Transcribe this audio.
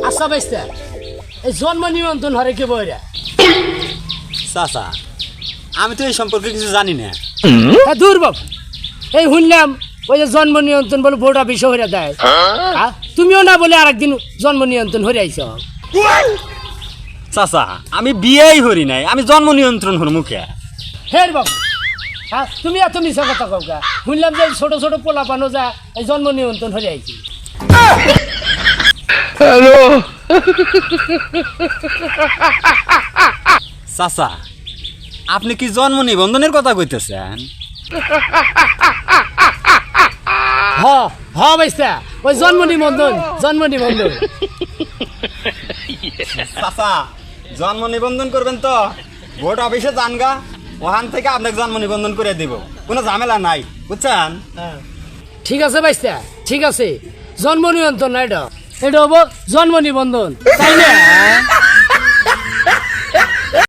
আচ্ছা বাইস্তা এই জন্ম নিয়ন্ত্রণ হরে কে বইরা চাচা আমি তো এই সম্পর্কে কিছু জানি না। হ্যাঁ দূর বাবু এই শুনলাম ওই যে জন্ম নিয়ন্ত্রণ বলে বোর্ডা বিষয় হইয়া দেয় হ্যাঁ তুমিও না বলে আরেকদিন জন্ম নিয়ন্ত্রণ হয়ে আইছ চাচা আমি বিয়েই হরি নাই, আমি জন্ম নিয়ন্ত্রণ হর মুখে। হের বাবু হ্যাঁ তুমি এত মিশা কথা কাউকা শুনলাম যে ছোট ছোট পোলা পানো যা এই জন্ম নিয়ন্ত্রণ হয়ে আইছি চাচা আপনি কি জন্ম নিবন্ধনের কথা কইতেছেন? হ হ বাইস্তা ওই জন্ম নিবন্ধন চাচা জন্ম নিবন্ধন করবেন তো ভোট অফিসে যান গা, ওখান থেকে আপনাকে জন্ম নিবন্ধন করে দিব, কোনো ঝামেলা নাই বুঝছেন। ঠিক আছে বাইস্তা ঠিক আছে জন্ম নিয়ন্ত্রণ না এটা এটা হবো জন্ম নিবন্ধন তাই না